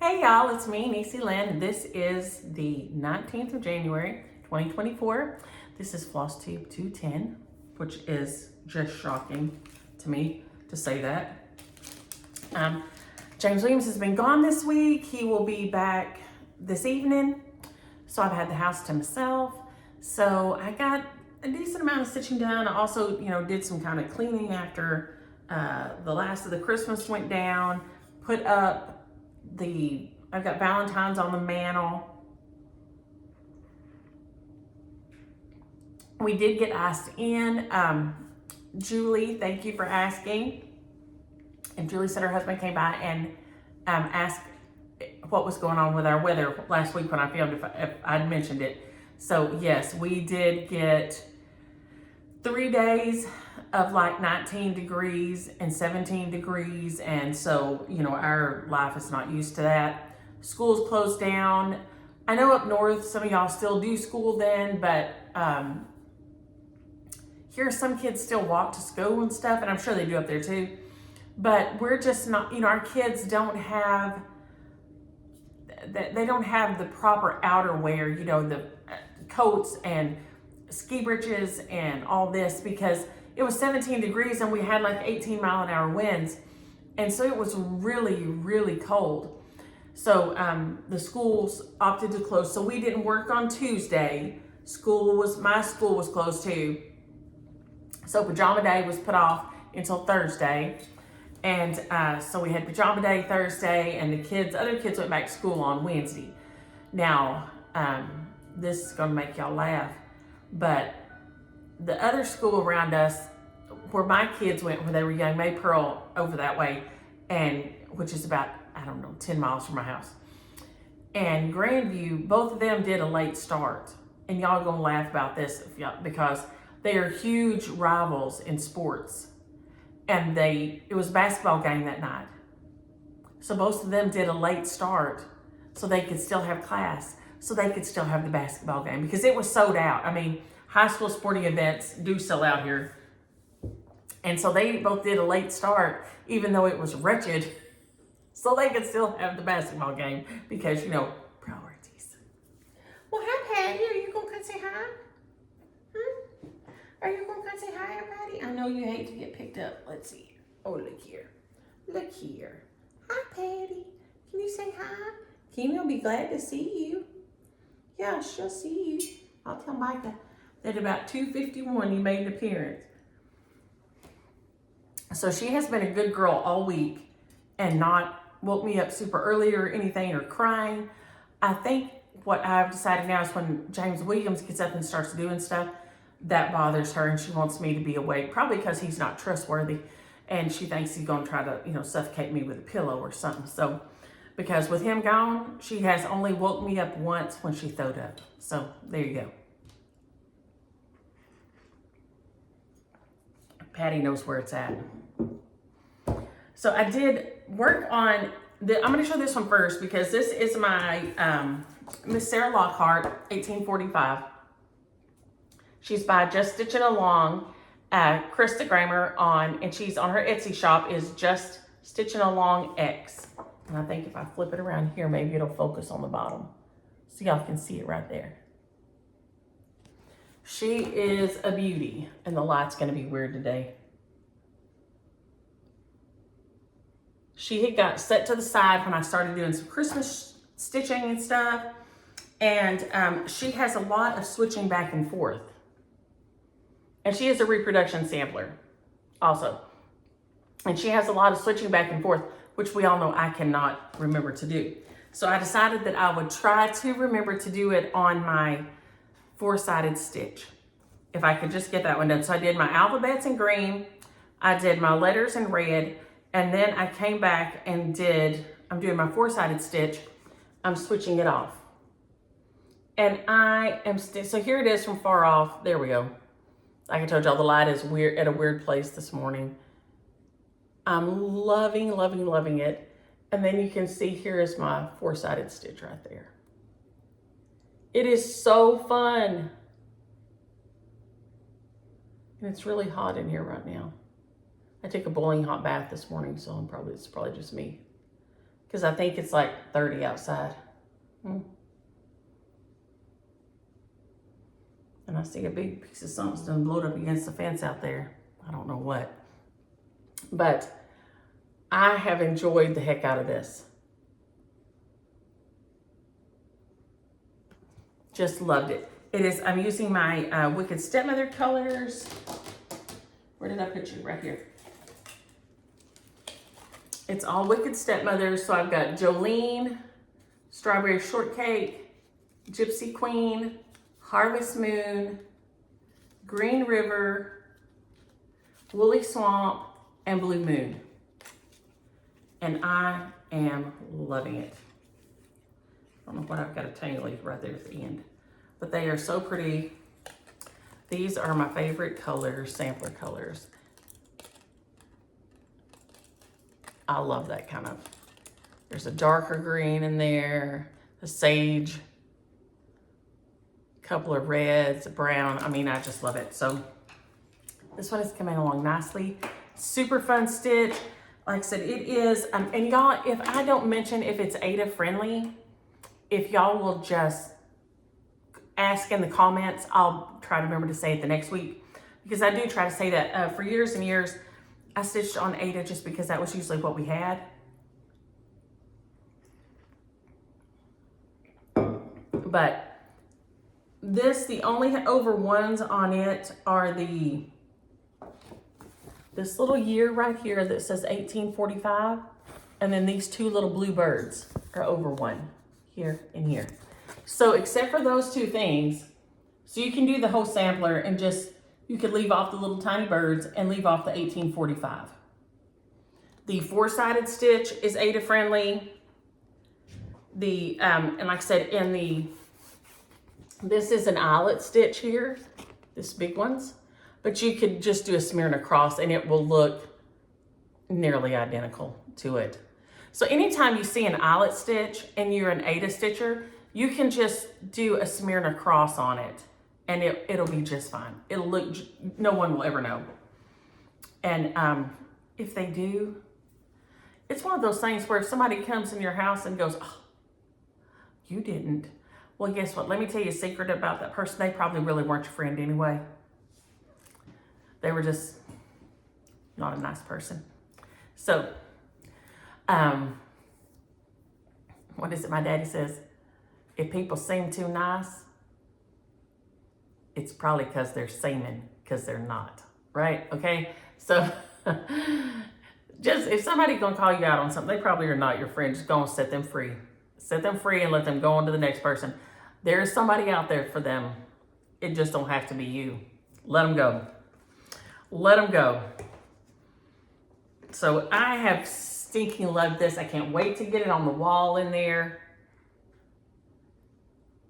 Hey y'all, it's me, Niecy Lynn. This is the 19th of January, 2024. This is Flosstube 210, which is just shocking to me to say that. James Williams has been gone this week. He will be back this evening. So I've had the house to myself. So I got a decent amount of stitching done. I also, did some kind of cleaning after the last of the Christmas went down, put up I've got Valentine's on the mantle. We did get asked in. Julie, thank you for asking. And Julie said her husband came by and asked what was going on with our weather last week when I filmed, if I'd mentioned it. So yes, we did get 3 days of like 19 degrees and 17 degrees. And so, our life is not used to that. School's closed down. I know up north, some of y'all still do school then, but here some kids still walk to school and stuff, and I'm sure they do up there too. But we're just not, our kids don't have, they don't have the proper outerwear, the coats and ski breeches and all this, because it was 17 degrees and we had like 18-mile-an-hour winds. And so it was really, really cold. So the schools opted to close. So we didn't work on Tuesday. My school was closed too. So pajama day was put off until Thursday. And so we had pajama day Thursday, and other kids went back to school on Wednesday. Now, this is gonna make y'all laugh, but the other school around us, where my kids went when they were young, May Pearl over that way, and which is about, 10 miles from my house, and Grandview, both of them did a late start. And y'all are gonna laugh about this because they are huge rivals in sports. And it was a basketball game that night. So both of them did a late start so they could still have class, so they could still have the basketball game, because it was sold out. High school sporting events do sell out here. And so they both did a late start, even though it was wretched, so they could still have the basketball game because, priorities. Well, hi, Patty. Are you going to come say hi? Are you going to come say hi, everybody? I know you hate to get picked up. Let's see. Oh, look here. Look here. Hi, Patty. Can you say hi? Kimi will be glad to see you. Yeah, she'll see you. I'll tell Micah that about 2:51 you made an appearance. So she has been a good girl all week and not woke me up super early or anything or crying. I think what I've decided now is when James Williams gets up and starts doing stuff, that bothers her, and she wants me to be awake, probably because he's not trustworthy, and she thinks he's going to try to, suffocate me with a pillow or something. So, because with him gone, she has only woke me up once when she throwed up. So, there you go. Patty knows where it's at. So, I did work on I'm going to show this one first, because this is my Miss Sarah Lockhart, 1845. She's by Just Stitching Along, Krista Kramer and she's on her Etsy shop is Just Stitching Along X. And I think if I flip it around here, maybe it'll focus on the bottom, so y'all can see it right there. She is a beauty, and the light's going to be weird today. She had got set to the side when I started doing some Christmas stitching and stuff, and she has a lot of switching back and forth. And she is a reproduction sampler also. And she has a lot of switching back and forth, which we all know I cannot remember to do. So I decided that I would try to remember to do it on my 4-sided stitch, if I could just get that one done. So I did my alphabets in green, I did my letters in red, and then I came back and I'm doing my 4-sided stitch. I'm switching it off. And I am so here it is from far off. There we go. Like I told y'all, the light is weird at a weird place this morning. I'm loving, loving, loving it. And then you can see here is my 4-sided stitch right there. It is so fun. And it's really hot in here right now. I took a boiling hot bath this morning, so it's probably just me. because I think it's like 30 outside. And I see a big piece of something's done blowed up against the fence out there. I don't know what. But I have enjoyed the heck out of this. Just loved it. I'm using my Wicked Stepmother colors. Where did I put you? Right here. It's all Wicked Stepmothers. So I've got Jolene, Strawberry Shortcake, Gypsy Queen, Harvest Moon, Green River, Woolly Swamp, and Blue Moon. And I am loving it. I don't know what, I've got a tiny leaf right there at the end. But they are so pretty. These are my favorite colors, sampler colors. I love that kind of. There's a darker green in there, a sage, a couple of reds, a brown. I mean, I just love it. So this one is coming along nicely. Super fun stitch. Like I said, it is, and y'all, if I don't mention if it's Ada friendly, if y'all will just ask in the comments, I'll try to remember to say it the next week, because I do try to say that. For years and years, I stitched on Ada just because that was usually what we had. But this, the only over ones on it are this little year right here that says 1845, and then these two little blue birds are over one, here and here. So except for those two things, so you can do the whole sampler and just, you could leave off the little tiny birds and leave off the 1845. The four-sided stitch is Ada friendly. And like I said, this is an eyelet stitch here, this big one's, but you could just do a smear and a cross and it will look nearly identical to it. So anytime you see an eyelet stitch and you're an Ada stitcher, you can just do a smear and a cross on it and it'll be just fine. It'll look, no one will ever know. And if they do, it's one of those things where if somebody comes in your house and goes, oh, you didn't. Well, guess what? Let me tell you a secret about that person. They probably really weren't your friend anyway. They were just not a nice person. So, what is it my daddy says? If people seem too nice, it's probably because they're seeming, because they're not, right? Okay, so just if somebody's gonna call you out on something, they probably are not your friend. Just go and set them free. Set them free and let them go on to the next person. There is somebody out there for them. It just don't have to be you. Let them go. Let them go. So I have stinking loved this. I can't wait to get it on the wall in there.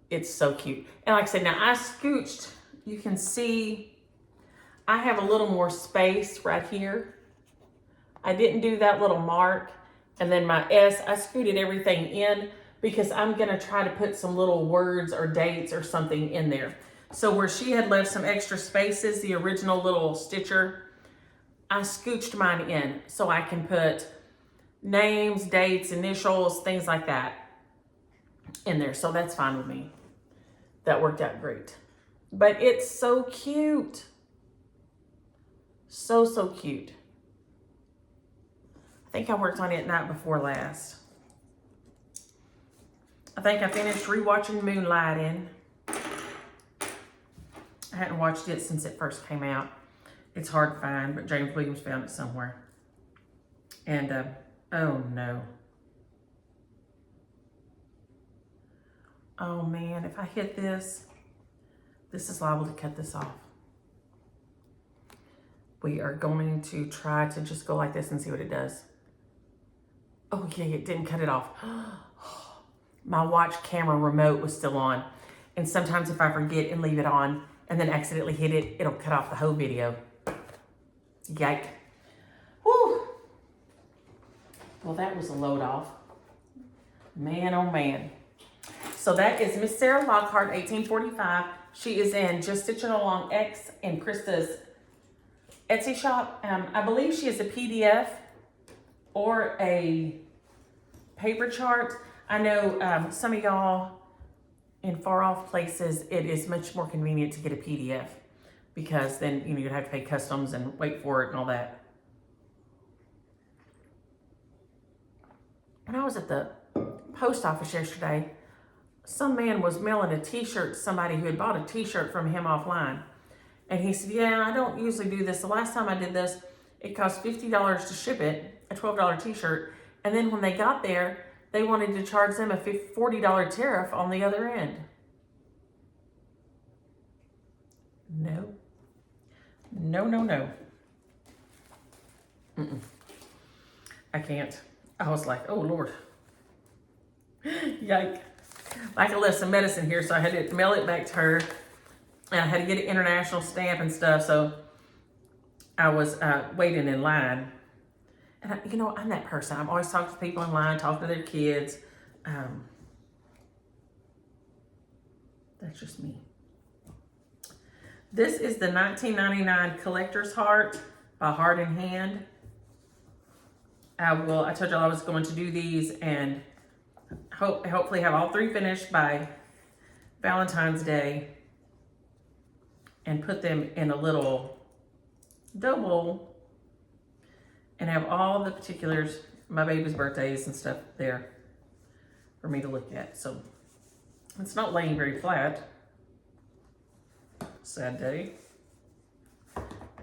It's so cute. And like I said, now I scooched, you can see I have a little more space right here. I didn't do that little mark. And then my S, I scooted everything in because I'm gonna try to put some little words or dates or something in there. So where she had left some extra spaces, the original little stitcher, I scooched mine in so I can put names, dates, initials, things like that in there. So that's fine with me. That worked out great. But it's so cute. So, so cute. I think I worked on it night before last. I think I finished rewatching Moonlighting. I hadn't watched it since it first came out. It's hard to find, but James Williams found it somewhere. And, oh no. Oh man, if I hit this, this is liable to cut this off. We are going to try to just go like this and see what it does. Oh yeah, it didn't cut it off. My watch camera remote was still on. And sometimes if I forget and leave it on and then accidentally hit it, it'll cut off the whole video. Yike. Woo! Well, that was a load off. Man, oh man. So that is Miss Sarah Lockhart, 1845. She is in Just Stitching Along X in Krista's Etsy shop. I believe she is a PDF or a paper chart. I know some of y'all in far off places, it is much more convenient to get a PDF because then you'd have to pay customs and wait for it and all that. When I was at the post office yesterday, some man was mailing a t-shirt to somebody who had bought a t-shirt from him offline. And he said, yeah, I don't usually do this. The last time I did this, it cost $50 to ship it, a $12 t-shirt. And then when they got there, they wanted to charge them a $40 tariff on the other end. No. No, no, no. I can't. I was like, oh, Lord. Yike. Like I left some medicine here, so I had to mail it back to her. And I had to get an international stamp and stuff, so I was waiting in line. And I'm that person. I'm always talking to people in line, talking to their kids. That's just me. This is the $19.99 Collector's Heart by Heart in Hand. I told y'all I was going to do these and hopefully have all 3 finished by Valentine's Day and put them in a little dough bowl and have all the particulars, my baby's birthdays and stuff there for me to look at. So it's not laying very flat. Sad day,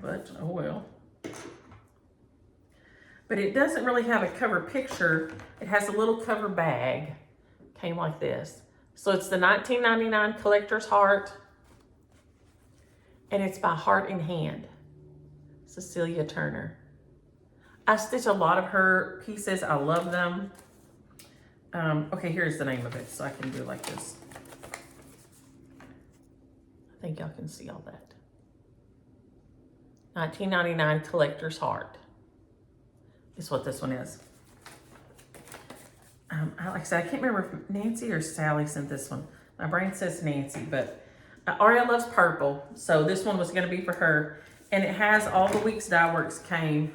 but oh well. But it doesn't really have a cover picture. It has a little cover bag. Came like this. So it's the $19.99 Collector's Heart. And it's by Heart in Hand. Cecilia Turner. I stitch a lot of her pieces. I love them. Okay, here's the name of it. So I can do like this. I think y'all can see all that. $19.99 Collector's Heart is what this one is. Like I said, I can't remember if Nancy or Sally sent this one. My brain says Nancy, but Aria loves purple, so this one was going to be for her. And it has all the week's dye works came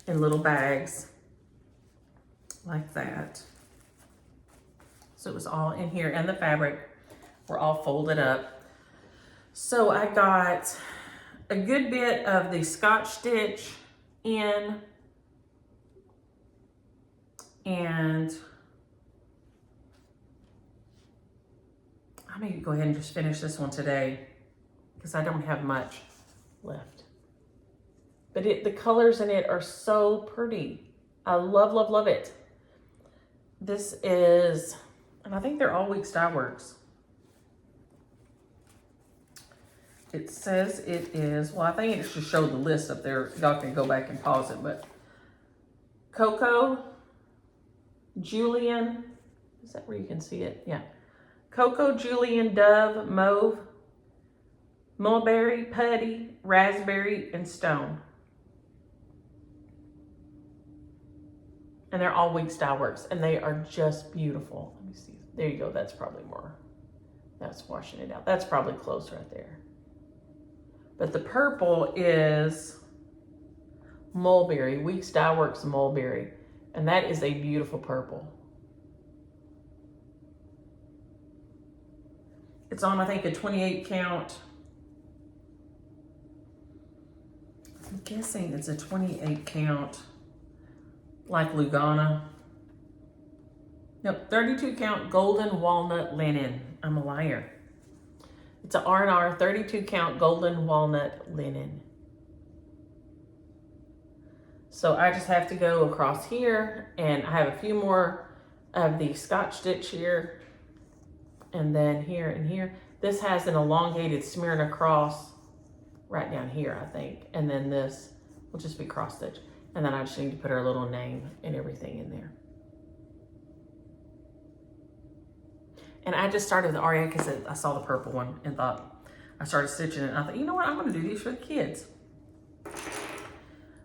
in little bags like that. So it was all in here, and the fabric were all folded up. So I got a good bit of the Scotch stitch in, and I may go ahead and just finish this one today because I don't have much left. But the colors in it are so pretty. I love, love, love it. This is, and I think they're all week's dye works. It says it is, well, I think it should show the list up there. Y'all can go back and pause it, but Cocoa, Julian, is that where you can see it? Yeah. Cocoa, Julian, Dove, Mauve, Mulberry, Putty, Raspberry, and Stone. And they're all week's dye works, and they are just beautiful. Let me see. There you go. That's probably more. That's washing it out. That's probably close right there. But the purple is Mulberry, Weeks Dye Works Mulberry. And that is a beautiful purple. It's on, I think, a 28 count. I'm guessing it's a 28 count, like Lugana. Nope, 32 count golden walnut linen. I'm a liar. It's an R&R 32 count golden walnut linen. So I just have to go across here, and I have a few more of the Scotch stitch here, and then here and here. This has an elongated smearing across right down here, I think. And then this will just be cross stitch. And then I just need to put her little name and everything in there. And I just started with Aria because I saw the purple one and thought, I started stitching it. And I thought, you know what, I'm going to do these for the kids.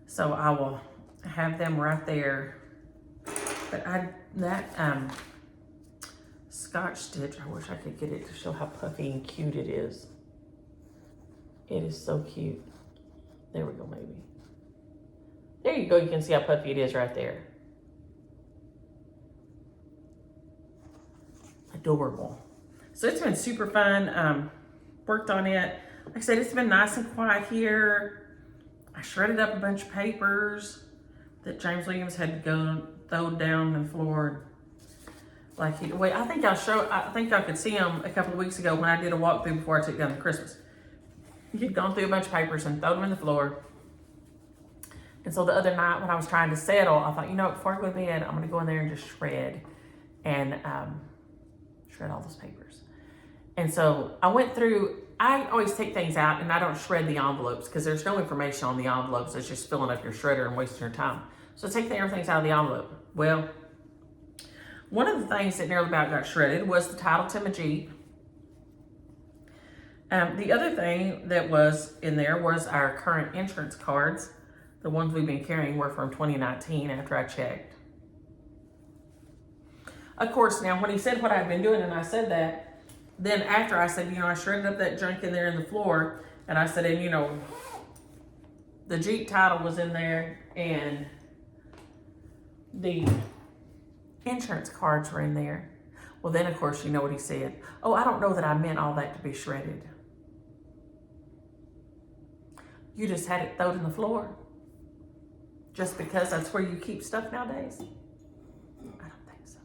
So I will have them right there. But that Scotch stitch, I wish I could get it to show how puffy and cute it is. It is so cute. There we go, maybe. There you go, you can see how puffy it is right there. adorable. So it's been super fun. Worked on it. Like I said, it's been nice and quiet here. I shredded up a bunch of papers that James Williams had to go throw down on the floor. Like I think y'all could see him a couple of weeks ago when I did a walkthrough before I took down the Christmas. He'd gone through a bunch of papers and thrown them in the floor. And so the other night when I was trying to settle, I thought, you know, before I go to bed, I'm gonna go in there and just shred and shred all those papers. And so I went through, I always take things out and I don't shred the envelopes because there's no information on the envelopes. It's just filling up your shredder and wasting your time. So I take everything out of the envelope. Well, one of the things that nearly about got shredded was the title to my Jeep. The other thing that was in there was our current insurance cards. The ones we've been carrying were from 2019 after I checked. Of course, now when he said what I'd been doing and I said that, then after I said, you know, I shredded up that junk in there in the floor and I said, and you know, the Jeep title was in there and the insurance cards were in there. Well, then of course, you know what he said. Oh, I don't know that I meant all that to be shredded. You just had it thrown in the floor. Just because that's where you keep stuff nowadays? I don't think so.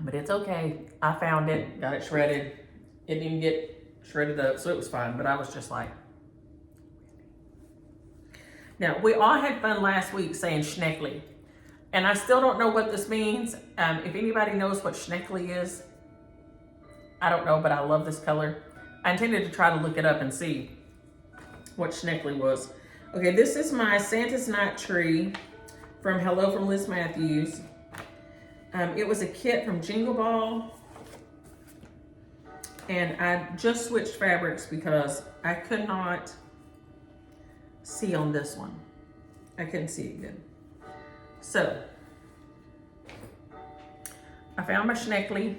But it's okay. I found it, got it shredded. It didn't get shredded up, so it was fine. But I was just like, now, we all had fun last week saying schneckly. And I still don't know what this means. If anybody knows what schneckly is, I don't know, but I love this color. I intended to try to look it up and see what schneckly was. Okay, this is my Santa's Night Tree from Hello from Liz Matthews. It was a kit from Jingle Ball. And I just switched fabrics because I could not see on this one. I couldn't see it good. So, I found my schneckly.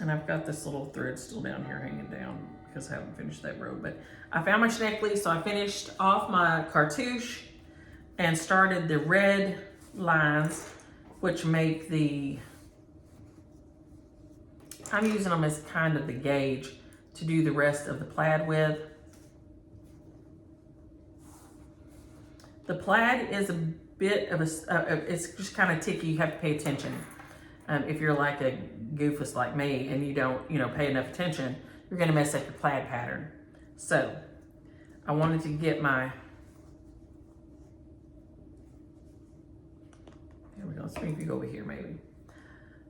And I've got this little thread still down here hanging down because I haven't finished that row. But I found my schneckly, so I finished off my cartouche and started the red lines, which make the, I'm using them as kind of the gauge to do the rest of the plaid with. The plaid is a bit of it's just kind of ticky. You have to pay attention. If you're like a goofus like me and you don't, you know, pay enough attention, you're gonna mess up your plaid pattern. So I wanted to get my, here we go, let's maybe go over here maybe.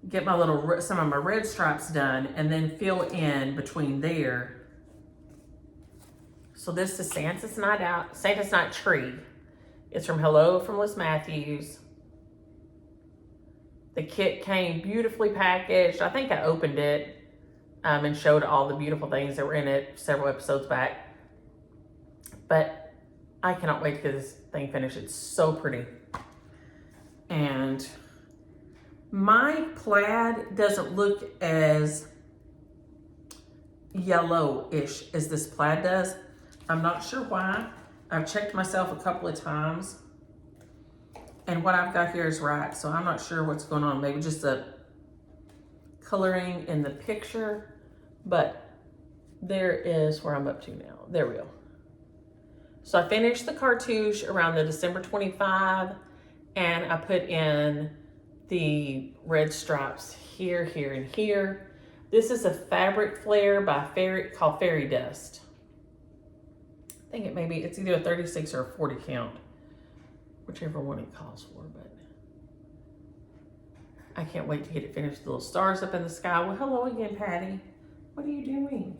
Get my little, some of my red stripes done and then fill in between there. So this is Santa's Night Tree. It's from Hello from Liz Matthews. The kit came beautifully packaged. I think I opened it and showed all the beautiful things that were in it several episodes back. But I cannot wait to get this thing finished. It's so pretty. And my plaid doesn't look as yellow-ish as this plaid does. I'm not sure why. I've checked myself a couple of times. And what I've got here is right, so I'm not sure what's going on. Maybe just the coloring in the picture, but there is where I'm up to now. There we go. So I finished the cartouche around the December 25, and I put in the red stripes here, here, and here. This is a fabric flare by called Fairy Dust. I think it may be, it's either a 36 or a 40 count. Whichever one it calls for, but I can't wait to get it finished. The little stars up in the sky. Well, hello again, Patty. What are you doing?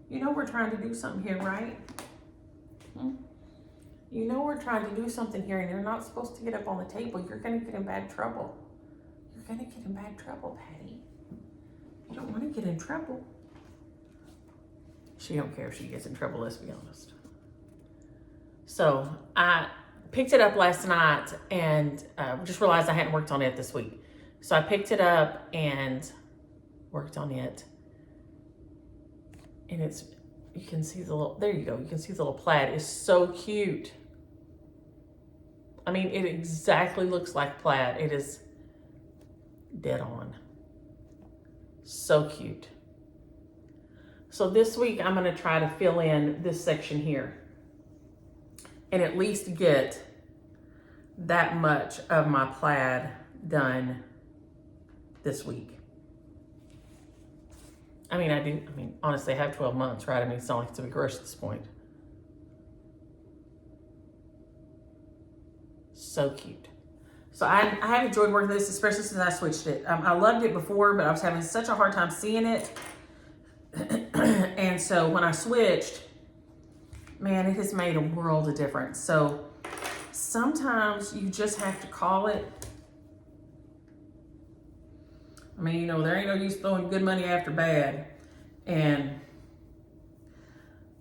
You know we're trying to do something here, right? You know we're trying to do something here and you're not supposed to get up on the table. You're gonna get in bad trouble. You're gonna get in bad trouble, Patty. You don't wanna get in trouble. She don't care if she gets in trouble, let's be honest. So I picked it up last night and just realized I hadn't worked on it this week. So I picked it up and worked on it. And it's, you can see the little, there you go. You can see the little plaid is so cute. I mean, it exactly looks like plaid. It is dead on. So cute. So this week I'm going to try to fill in this section here and at least get that much of my plaid done this week. I mean, honestly, I have 12 months, right? I mean, it's not like it's a big rush at this point. So cute. So I have enjoyed working this, especially since I switched it. I loved it before, but I was having such a hard time seeing it. And so when I switched, man, it has made a world of difference. So sometimes you just have to call it. I mean, you know, there ain't no use throwing good money after bad. And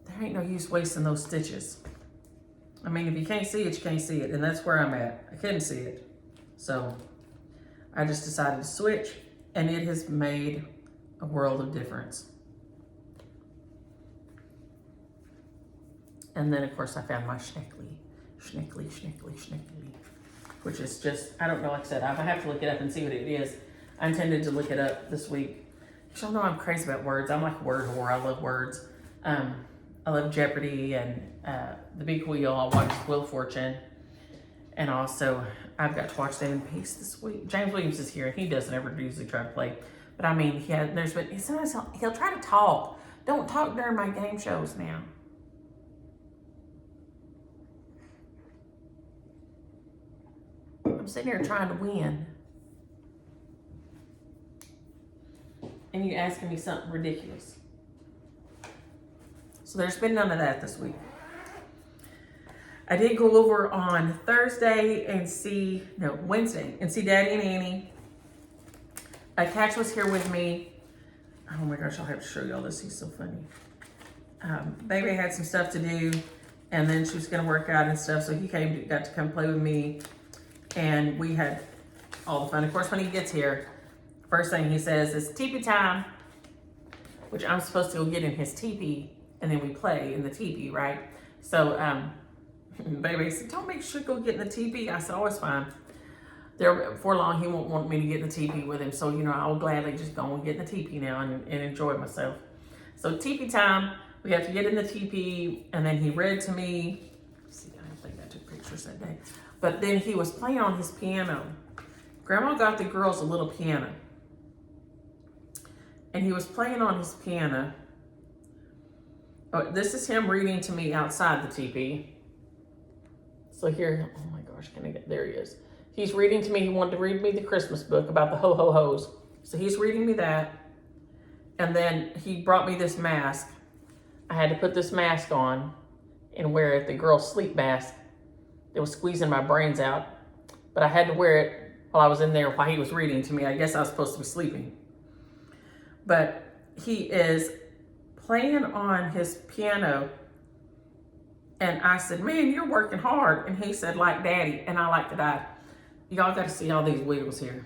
there ain't no use wasting those stitches. I mean, if you can't see it, you can't see it. And that's where I'm at. I couldn't see it. So I just decided to switch, and it has made a world of difference. And then, of course, I found my schnickly, which is just, I don't know, like I said, I have to look it up and see what it is. I intended to look it up this week. Y'all know I'm crazy about words. I'm like a word whore. I love words. I love Jeopardy and The Big Wheel. I watch Wheel of Fortune. And also, I've got to watch that in peace this week. James Williams is here. He doesn't ever usually try to play. But I mean, sometimes he'll try to talk. Don't talk during my game shows now. I'm sitting here trying to win. And you asking me something ridiculous. So there's been none of that this week. I did go over on Wednesday and see Daddy and Annie. Catch was here with me. Oh my gosh, I'll have to show y'all this. He's so funny. Baby had some stuff to do, and then she was gonna work out and stuff, so he got to come play with me, and we had all the fun. Of course, when he gets here, first thing he says is teepee time, which I'm supposed to go get in his teepee, and then we play in the teepee, right? So, Baby said, don't make sure to go get in the teepee. I said, oh, it's fine. Before long, he won't want me to get in the teepee with him. So, you know, I'll gladly just go and get in the teepee now and enjoy myself. So, teepee time. We have to get in the teepee. And then he read to me. Let's see, I don't think I took pictures that day. But then he was playing on his piano. Grandma got the girls a little piano. And he was playing on his piano. Oh, this is him reading to me outside the teepee. So here, oh my gosh, there he is. He's reading to me. He wanted to read me the Christmas book about the ho-ho-hos. So he's reading me that. And then he brought me this mask. I had to put this mask on and wear it, the girl's sleep mask. It was squeezing my brains out. But I had to wear it while I was in there while he was reading to me. I guess I was supposed to be sleeping. But he is playing on his piano. And I said, man, you're working hard. And he said, like Daddy. And I like that y'all got to see all these wiggles here.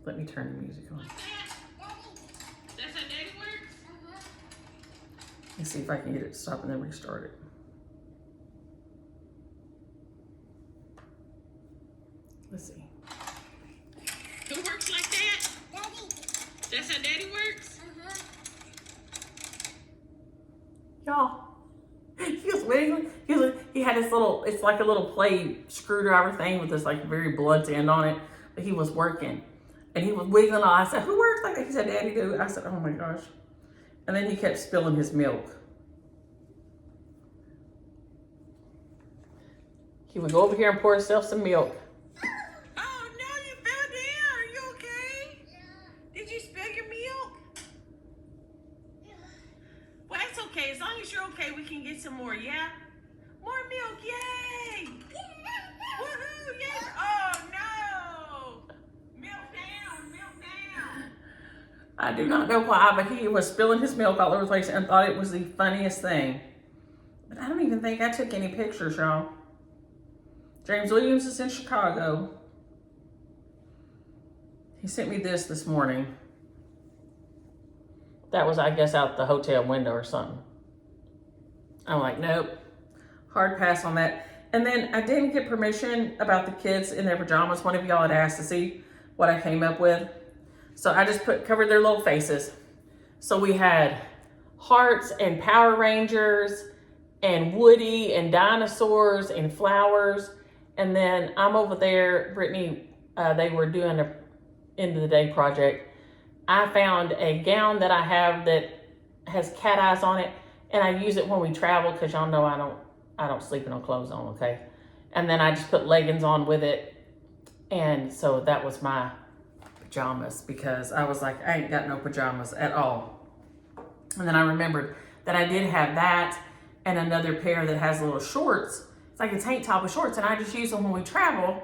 Let me turn the music on. Like that? That's how Daddy works? Let's see if I can get it to stop and then restart it. Let's see. Who works like that? Daddy. That's how Daddy works? Y'all. He was wiggling. He had this little, it's like a little play screwdriver thing with this like very blunt end on it. But he was working. And he was wiggling. I said, who works like that? He said, Daddy do. I said, oh my gosh. And then he kept spilling his milk. He would go over here and pour himself some milk. Oh no, you fell down. Are you okay? Yeah. Did you spill your milk? Yeah. Well, that's okay. As long as you're okay, we can get some more, yeah? More milk, yay! Woohoo, yes! Oh no! Milk down! I do not know why, but he was spilling his milk all over the place and thought it was the funniest thing. But I don't even think I took any pictures, y'all. James Williams is in Chicago. He sent me this morning. That was, I guess, out the hotel window or something. I'm like, nope. Hard pass on that. And then I didn't get permission about the kids in their pajamas. One of y'all had asked to see what I came up with. So I just covered their little faces. So we had hearts and Power Rangers and Woody and dinosaurs and flowers. And then I'm over there, Brittany, they were doing a end of the day project. I found a gown that I have that has cat eyes on it, and I use it when we travel because y'all know I don't sleep in no clothes on, okay? And then I just put leggings on with it. And so that was my pajamas because I was like, I ain't got no pajamas at all. And then I remembered that I did have that and another pair that has little shorts. It's like a tank top with shorts, and I just use them when we travel,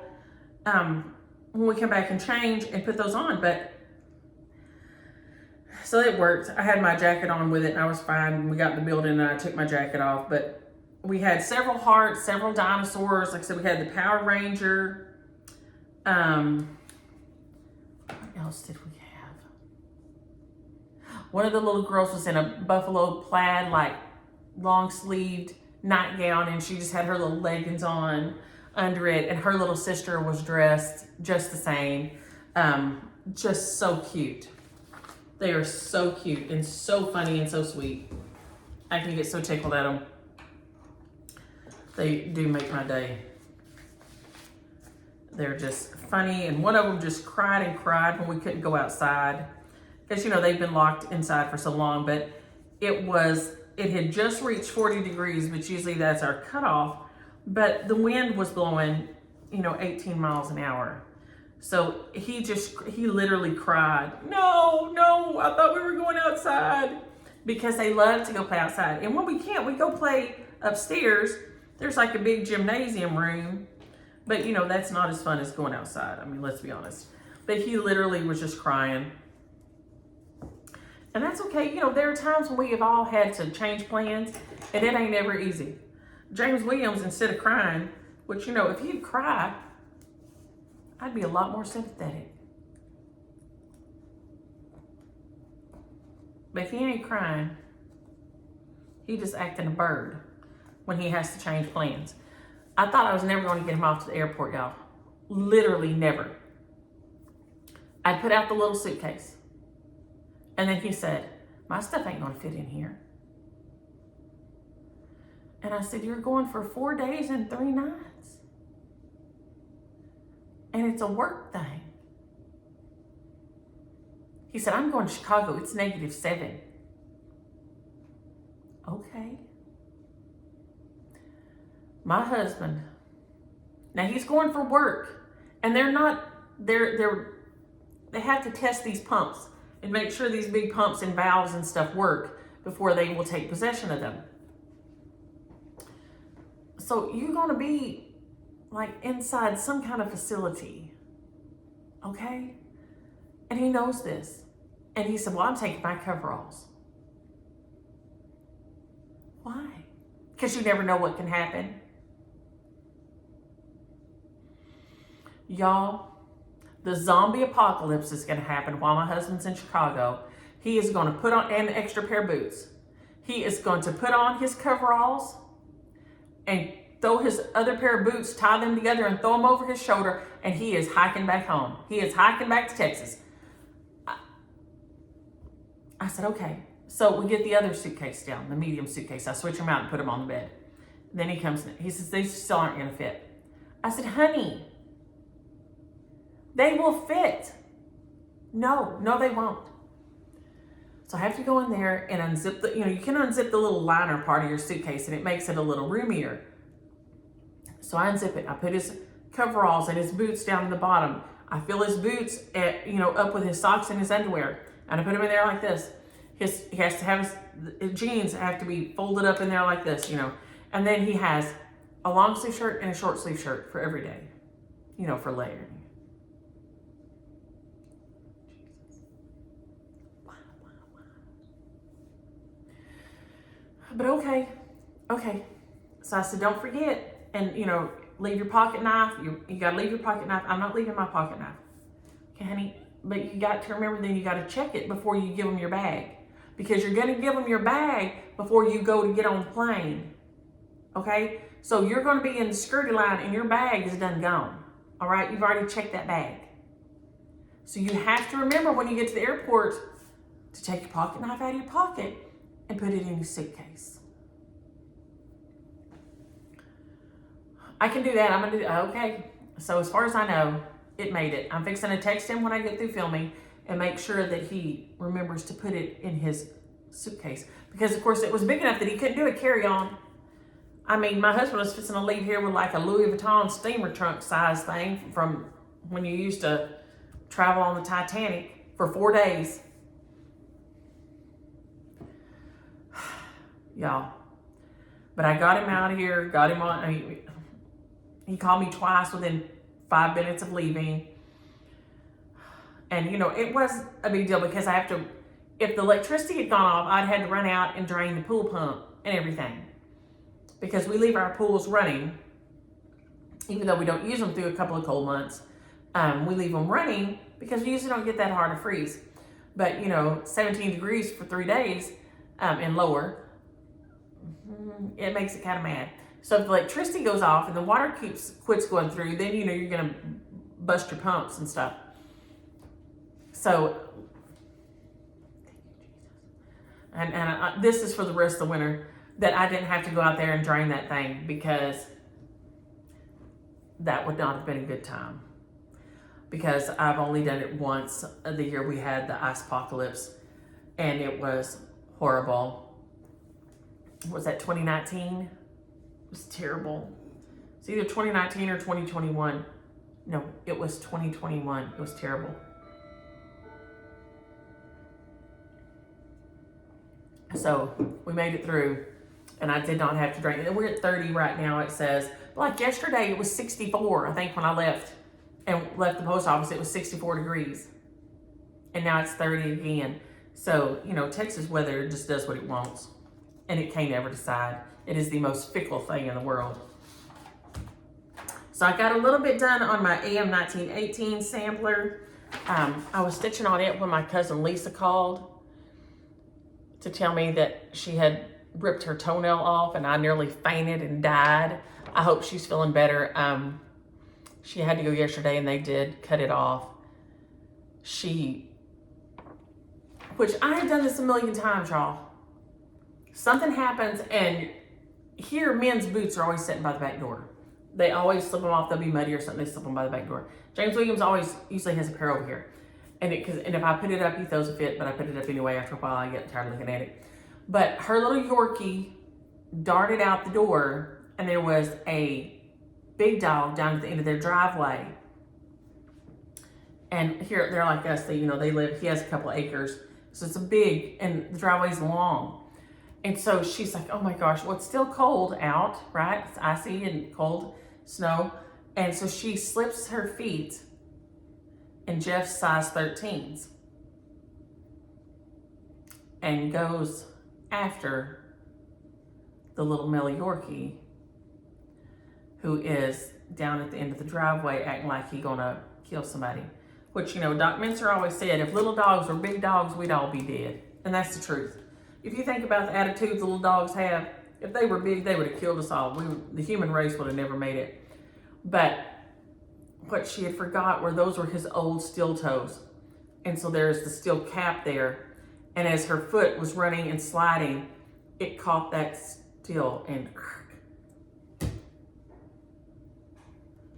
when we come back and change and put those on. But so it worked. I had my jacket on with it and I was fine. We got in the building and I took my jacket off, but we had several hearts, several dinosaurs. Like I said, we had the Power Ranger. What else did we have? One of the little girls was in a buffalo plaid, like long sleeved nightgown, and she just had her little leggings on under it, and her little sister was dressed just the same. Just so cute. They are so cute and so funny and so sweet. I can get so tickled at them. They do make my day. They're just funny, and one of them just cried and cried when we couldn't go outside. Because, you know, they've been locked inside for so long, but it had just reached 40 degrees, which usually that's our cutoff, but the wind was blowing, 18 miles an hour. So he literally cried, no, I thought we were going outside, because they love to go play outside. And when we can't, we go play upstairs. There's like a big gymnasium room, but that's not as fun as going outside. I mean, let's be honest. But he literally was just crying. And that's okay. There are times when we have all had to change plans, and it ain't ever easy. James Williams, instead of crying, which, if he'd cry, I'd be a lot more sympathetic. But if he ain't crying, he just acting a bird when he has to change plans. I thought I was never going to get him off to the airport, y'all. Literally never. I put out the little suitcase. And then he said, my stuff ain't going to fit in here. And I said, you're going for 4 days and 3 nights. And it's a work thing. He said, I'm going to Chicago. It's -7. Okay. My husband, now he's going for work, and they have to test these pumps and make sure these big pumps and valves and stuff work before they will take possession of them. So you're going to be like inside some kind of facility, okay? And he knows this. And he said, well, I'm taking my coveralls. Why? Because you never know what can happen. Y'all, the zombie apocalypse is going to happen while my husband's in Chicago. He is going to put on an extra pair of boots. He is going to put on his coveralls and throw his other pair of boots, tie them together and throw them over his shoulder, and he is hiking back home. He is hiking back to Texas. I said, okay. So we get the other suitcase down, the medium suitcase. I switch them out and put them on the bed. Then he comes in. He says, these still aren't going to fit. I said, honey, they will fit. No, they won't. So I have to go in there and unzip the, you can unzip the little liner part of your suitcase and it makes it a little roomier. So I unzip it. I put his coveralls and his boots down in the bottom. I fill his boots up with his socks and his underwear. And I put them in there like this. He has to have his jeans have to be folded up in there like this, And then he has a long sleeve shirt and a short sleeve shirt for every day, for layering. But okay. So I said, don't forget, and leave your pocket knife. You gotta leave your pocket knife. I'm not leaving my pocket knife. Okay, honey, but you got to remember, then you gotta check it before you give them your bag. Because you're gonna give them your bag before you go to get on the plane. Okay? So you're going to be in the security line and your bag is done gone. All right? You've already checked that bag. So you have to remember when you get to the airport to take your pocket knife out of your pocket and put it in your suitcase. I can do that. I'm going to do that. Okay. So as far as I know, it made it. I'm fixing to text him when I get through filming and make sure that he remembers to put it in his suitcase. Because, of course, it was big enough that he couldn't do a carry-on. I mean, my husband was fixing to leave here with like a Louis Vuitton steamer trunk size thing from when you used to travel on the Titanic for 4 days. Y'all. But I got him out of here, got him on. I mean, he called me twice within 5 minutes of leaving. And, you know, it was a big deal because I have to, if the electricity had gone off, I'd had to run out and drain the pool pump and everything. Because we leave our pools running, even though we don't use them through a couple of cold months. We leave them running because we usually don't get that hard to freeze. But, you know, 17 degrees for 3 days and lower, it makes it kind of mad. So if the electricity goes off and the water quits going through, then, you know, you're going to bust your pumps and stuff. So, and this is for the rest of the winter, that I didn't have to go out there and drain that thing because that would not have been a good time. Because I've only done it once the year we had the ice apocalypse, and it was horrible. Was that 2019? It was terrible. It's either 2019 or 2021. No, it was 2021. It was terrible. So we made it through, and I did not have to drain it. We're at 30 right now, it says. But like yesterday, it was 64, I think, when I left the post office. It was 64 degrees. And now it's 30 again. So, you know, Texas weather just does what it wants. And it can't ever decide. It is the most fickle thing in the world. So I got a little bit done on my AM 1918 sampler. I was stitching on it when my cousin Lisa called to tell me that she had ripped her toenail off and I nearly fainted and died. I hope she's feeling better. She had to go yesterday and they did cut it off. Which I have done this a million times, y'all. Something happens, and here men's boots are always sitting by the back door. They always slip them off. They'll be muddy or something. They slip them by the back door. James Williams usually has a pair over here. And if I put it up, he throws a fit, but I put it up anyway. After a while, I get tired of looking at it. But her little Yorkie darted out the door, and there was a big dog down at the end of their driveway. And here, they're like us. He has a couple acres. So it's and the driveway's long. And so she's like, oh my gosh, well, it's still cold out, right? It's icy and cold, snow. And so she slips her feet in Jeff's size 13s and goes after the little Melly Yorkie, who is down at the end of the driveway acting like he's gonna kill somebody. Which, you know, Doc Mincer always said, if little dogs were big dogs, we'd all be dead. And that's the truth. If you think about the attitudes the little dogs have, if they were big, they would have killed us all. The human race would have never made it. But what she had forgot those were his old steel toes. And so there's the steel cap there. And as her foot was running and sliding, it caught that steel and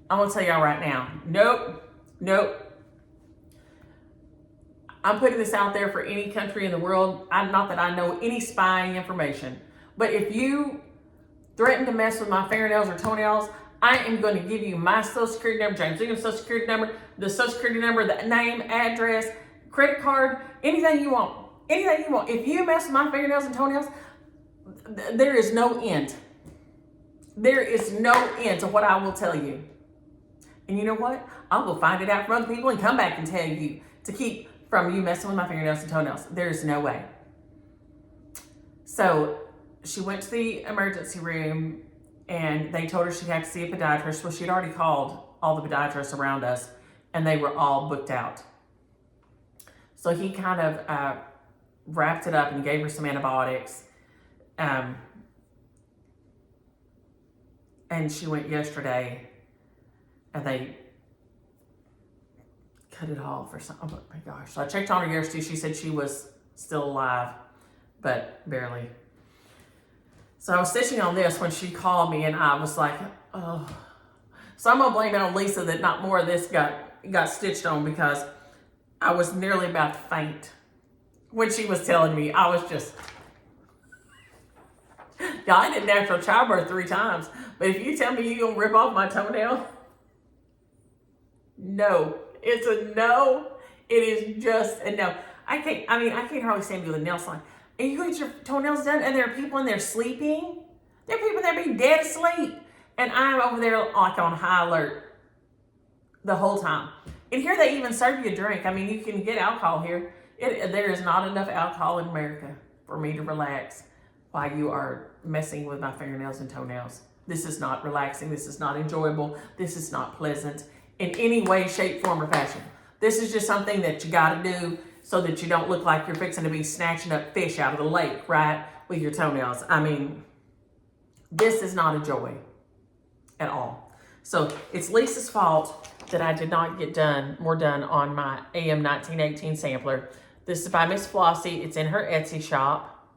I'm gonna tell y'all right now, nope. I'm putting this out there for any country in the world. Not that I know any spying information, but if you threaten to mess with my fingernails or toenails, I am going to give you my social security number, James Williams' social security number, the social security number, the name, address, credit card, anything you want. Anything you want. If you mess with my fingernails and toenails, there is no end. There is no end to what I will tell you. And you know what? I'll go find it out from other people and come back and tell you to keep from you messing with my fingernails and toenails. There's no way. So she went to the emergency room and they told her she'd have to see a podiatrist. Well, she'd already called all the podiatrists around us and they were all booked out. So he kind of wrapped it up and gave her some antibiotics. And she went yesterday and they cut it off or something. Oh my gosh. So I checked on her yesterday. She said she was still alive, but barely. So I was stitching on this when she called me and I was like, oh. So I'm gonna blame it on Lisa that not more of this got stitched on, because I was nearly about to faint when she was telling me. I was just, yeah, I did natural childbirth 3 times, but if you tell me you're gonna rip off my toenail, no, it's a no. It is just a no. I can't hardly stand doing the nail salon. And you get your toenails done and there are people in there sleeping. There are people there being dead asleep. And I'm over there like on high alert the whole time. And here they even serve you a drink. I mean, you can get alcohol here. There is not enough alcohol in America for me to relax while you are messing with my fingernails and toenails. This is not relaxing. This is not enjoyable. This is not pleasant in any way, shape, form, or fashion. This is just something that you got to do so that you don't look like you're fixing to be snatching up fish out of the lake, right, with your toenails. I mean, this is not a joy at all. So it's Lisa's fault that I did not get more done on my AM 1918 sampler. This is by Miss Flossy. It's in her Etsy shop.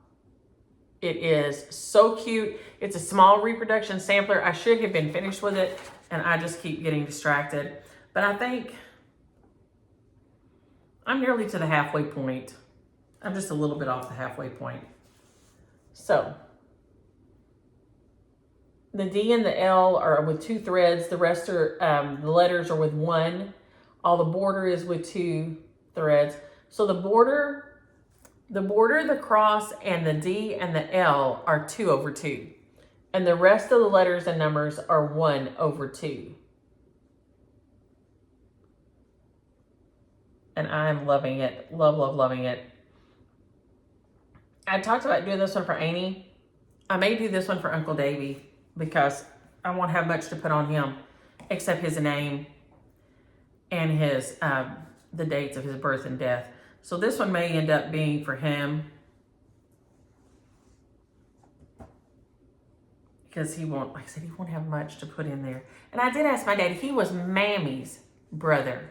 It is so cute. It's a small reproduction sampler. I should have been finished with it, and I just keep getting distracted. But I think I'm nearly to the halfway point. I'm just a little bit off the halfway point. So the D and the L are with 2 threads. The rest are, the letters are with 1. All the border is with 2 threads. So the border, the cross, and the D and the L are 2 over 2. And the rest of the letters and numbers are 1 over 2. And I'm loving it. Love, love, loving it. I talked about doing this one for Annie. I may do this one for Uncle Davy, because I won't have much to put on him except his name and his the dates of his birth and death. So this one may end up being for him, because he won't, like I said, he won't have much to put in there. And I did ask my dad. He was Mammy's brother.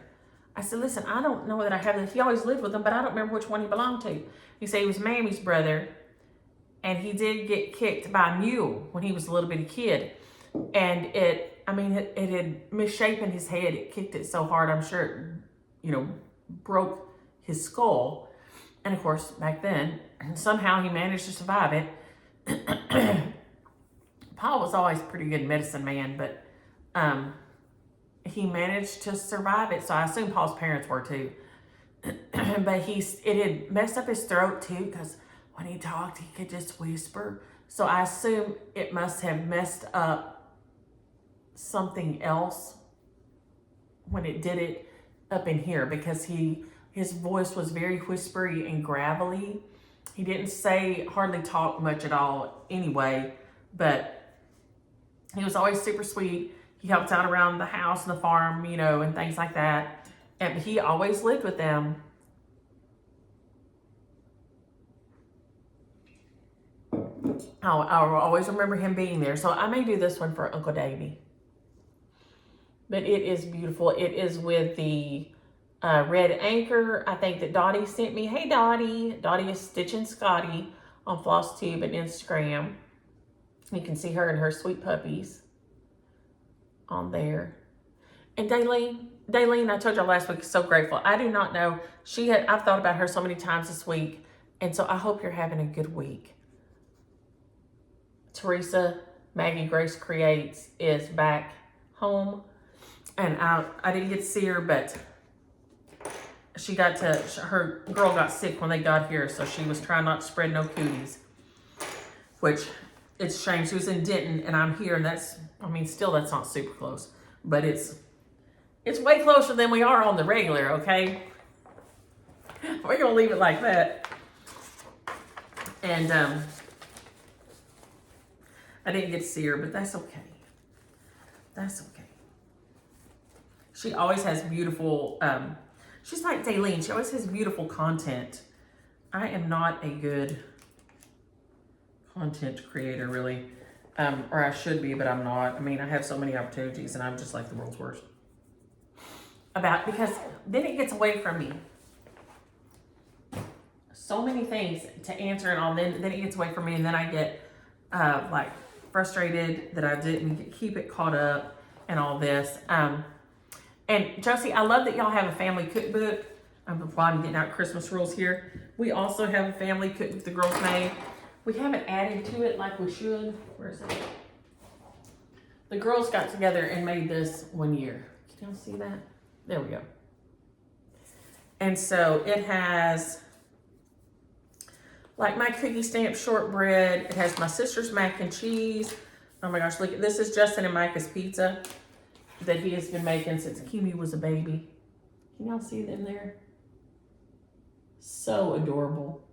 I said, listen, I don't know that I have this. He always lived with him, but I don't remember which one he belonged to. He said he was Mammy's brother. And he did get kicked by a mule when he was a little bitty kid. And it had misshapen his head. It kicked it so hard, I'm sure it, broke his skull. And of course, back then, somehow he managed to survive it. Paul was always a pretty good medicine man, but he managed to survive it. So I assume Paul's parents were too. But it had messed up his throat too, because when he talked, he could just whisper. So I assume it must have messed up something else when it did it up in here, because his voice was very whispery and gravelly. He didn't hardly talk much at all anyway, but he was always super sweet. He helped out around the house and the farm, and things like that. And he always lived with them. I'll always remember him being there. So I may do this one for Uncle Davy. But it is beautiful. It is with the red anchor, I think, that Dottie sent me. Hey, Dottie. Dottie is Stitching Scotty on Flosstube and Instagram. You can see her and her sweet puppies on there. And Daylene, I told y'all last week, is so grateful. I do not know. I've thought about her so many times this week. And so I hope you're having a good week. Teresa, Maggie Grace Creates, is back home. And I didn't get to see her, but her girl got sick when they got here, so she was trying not to spread no cooties. Which, it's a shame. She was in Denton, and I'm here, and that's not super close. But it's way closer than we are on the regular, okay? We're going to leave it like that. And, I didn't get to see her, but that's okay. That's okay. She always has beautiful, she's like Daylene. She always has beautiful content. I am not a good content creator, really. Or I should be, but I'm not. I mean, I have so many opportunities and I'm just like the world's worst. Because then it gets away from me. So many things to answer and all, then it gets away from me, and then I get like frustrated that I didn't keep it caught up and all this. And Josie, I love that y'all have a family cookbook. While I'm getting out Christmas rules here, we also have a family cookbook the girls made. We haven't added to it like we should. Where is it? The girls got together and made this one year. Can y'all see that? There we go. And so it has like my cookie stamp shortbread. It has my sister's mac and cheese. Oh my gosh, look, this is Justin and Micah's pizza that he has been making since Kimi was a baby. Can y'all see them there? So adorable.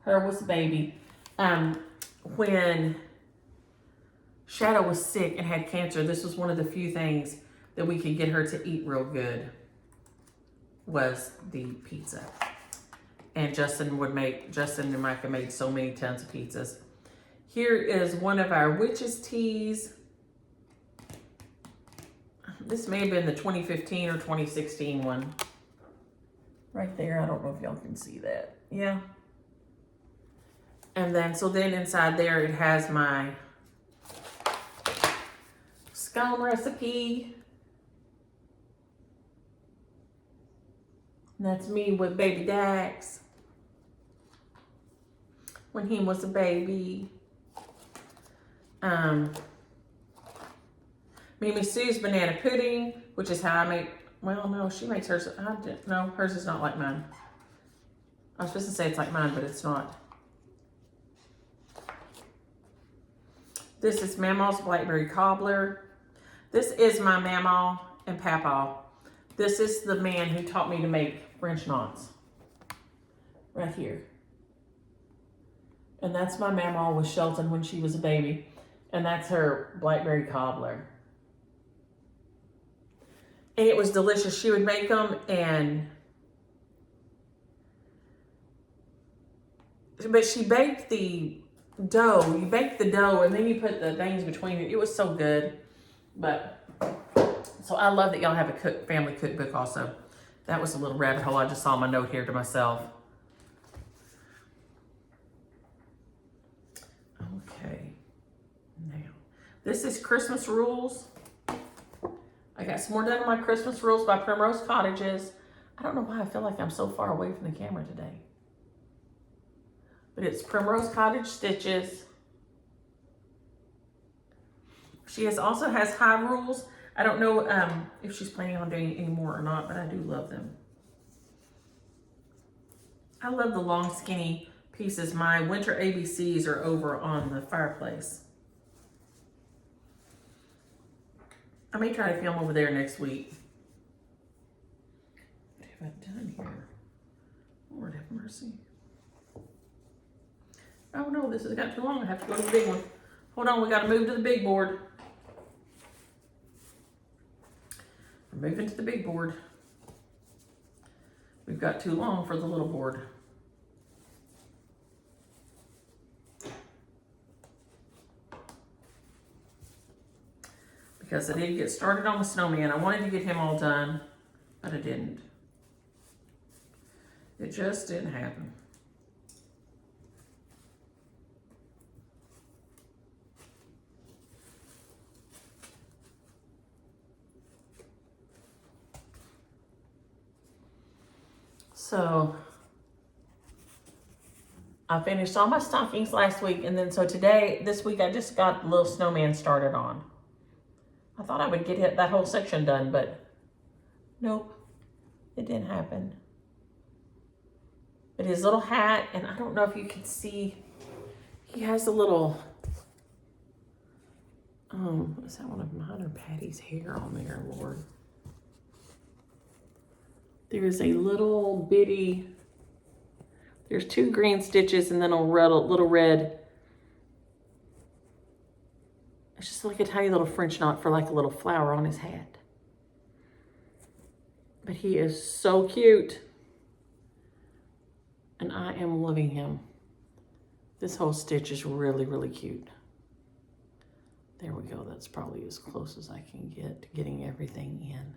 Her was a baby. When Shadow was sick and had cancer, this was one of the few things that we could get her to eat real good, was the pizza. And Justin and Micah made so many tons of pizzas. Here is one of our witches teas. This may have been the 2015 or 2016 one. Right there, I don't know if y'all can see that. Yeah. And then, so then inside there, it has my scone recipe. And that's me with baby Dax when he was a baby. Mimi Sue's banana pudding, which is how I make, well, no, she makes hers. No, hers is not like mine. I was supposed to say it's like mine, but it's not. This is Mama's blackberry cobbler. This is my Mama and Papa. This is the man who taught me to make French knots. Right here. And that's my Mama with Shelton when she was a baby. And that's her blackberry cobbler. And it was delicious. She would make them but she baked the dough. You bake the dough and then you put the things between it. It was so good. So I love that y'all have a family cookbook also. That was a little rabbit hole. I just saw my note here to myself. Okay. Now, this is Christmas Rules. I got some more done on my Christmas Rules by Primrose Cottages. I don't know why I feel like I'm so far away from the camera today. But it's Primrose Cottage stitches. She also has High Rules. I don't know if she's planning on doing any more or not, but I do love them. I love the long skinny pieces. My winter ABCs are over on the fireplace. I may try to film over there next week. What have I done here? Lord have mercy. Oh no, this has got too long. I have to go to the big one. Hold on, we got to move to the big board. We're moving to the big board. We've got too long for the little board. Because I did get started on the snowman. I wanted to get him all done, but I didn't. It just didn't happen. So I finished all my stockings last week, and then so this week I just got the little snowman started on. I thought I would get that whole section done, but nope, it didn't happen. But his little hat, and I don't know if you can see, he has a little, is that one of mine or Patty's hair on there, Lord? There's a little bitty, there's 2 green stitches and then a little red. It's just like a tiny little French knot for like a little flower on his hat. But he is so cute. And I am loving him. This whole stitch is really, really cute. There we go. That's probably as close as I can get to getting everything in.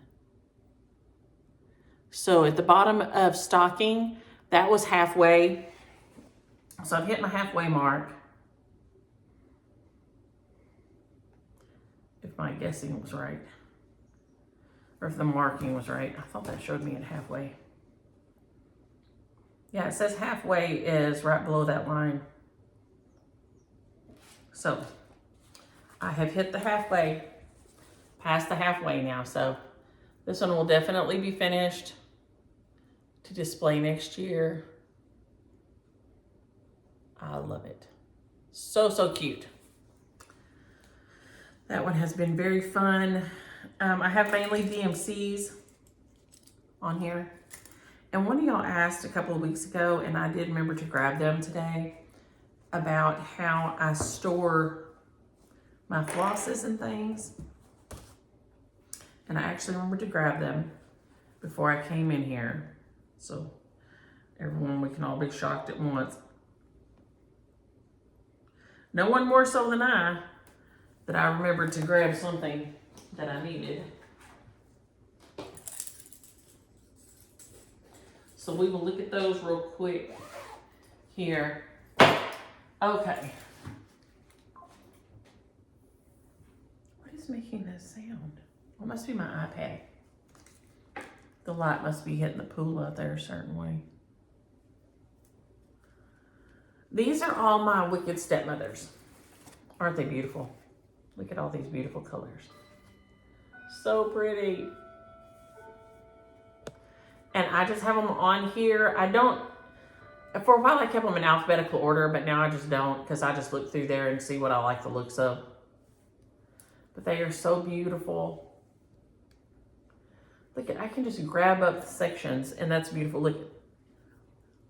So at the bottom of stocking, that was halfway. So I've hit my halfway mark. If my guessing was right. Or if the marking was right. I thought that showed me at halfway. Yeah, it says halfway is right below that line. So I have hit the halfway, past the halfway now. So this one will definitely be finished to display next year. I love it. So, so cute. That one has been very fun. I have mainly DMCs on here. And one of y'all asked a couple of weeks ago, and I did remember to grab them today, about how I store my flosses and things. And I actually remembered to grab them before I came in here. So everyone, we can all be shocked at once. No one more so than I, that I remembered to grab something that I needed. So we will look at those real quick here. Okay. What is making that sound? Well, it must be my iPad. The light must be hitting the pool out there a certain way. These are all my Wicked Stepmothers. Aren't they beautiful? Look at all these beautiful colors. So pretty. And I just have them on here. I don't, for a while I kept them in alphabetical order, but now I just don't, because I just look through there and see what I like the looks of. But they are so beautiful. Look at, I can just grab up the sections, and that's beautiful. Look,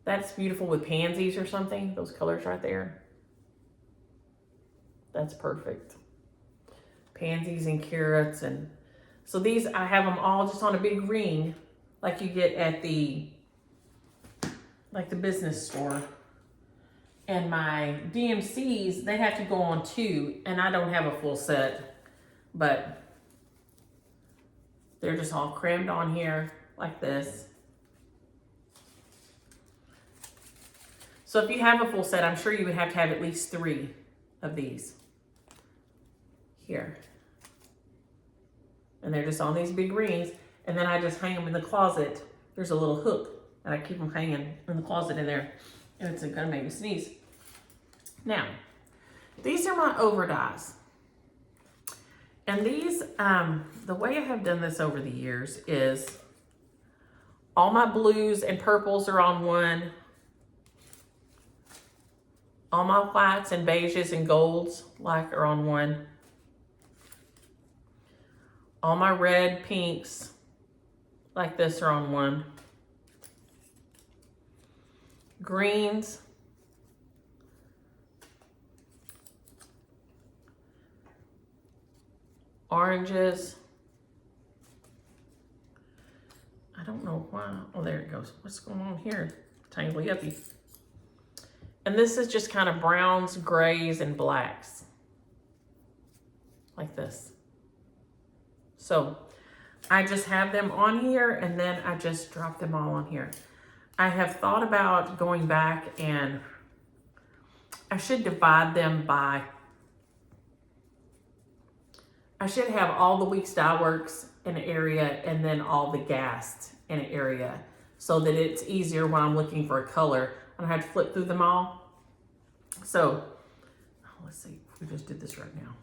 that's beautiful with pansies or something. Those colors right there. That's perfect. Pansies and carrots. And so these, I have them all just on a big ring, like you get at the, like the business store. And my DMCs, they have to go on two, and I don't have a full set, but they're just all crammed on here like this. So if you have a full set, I'm sure you would have to have at least 3 of these here. And they're just on these big rings. And then I just hang them in the closet. There's a little hook and I keep them hanging in the closet in there. And it's gonna make me sneeze. Now, these are my overdyes. And these, the way I have done this over the years is all my blues and purples are on one. All my whites and beiges and golds are on one. All my red, pinks like this are on one. Greens. Oranges. I don't know why. Oh, there it goes. What's going on here? Tangly uppy. And this is just kind of browns, grays, and blacks. Like this. So I just have them on here and then I just drop them all on here. I have thought about going back and I should divide them by, I should have all the Weeks Dye Works in an area and then all the Gast in an area so that it's easier when I'm looking for a color. I don't have to flip through them all. So, let's see, we just did this right now.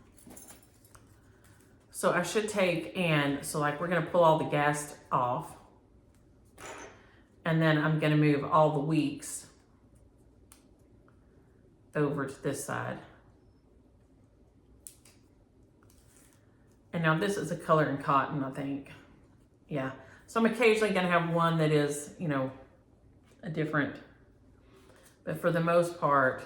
So I should take and, so like we're gonna pull all the Gast off. And then I'm gonna move all the Weeks over to this side. And now this is a color in cotton, I think. Yeah, so I'm occasionally gonna have one that is, you know, a different, but for the most part,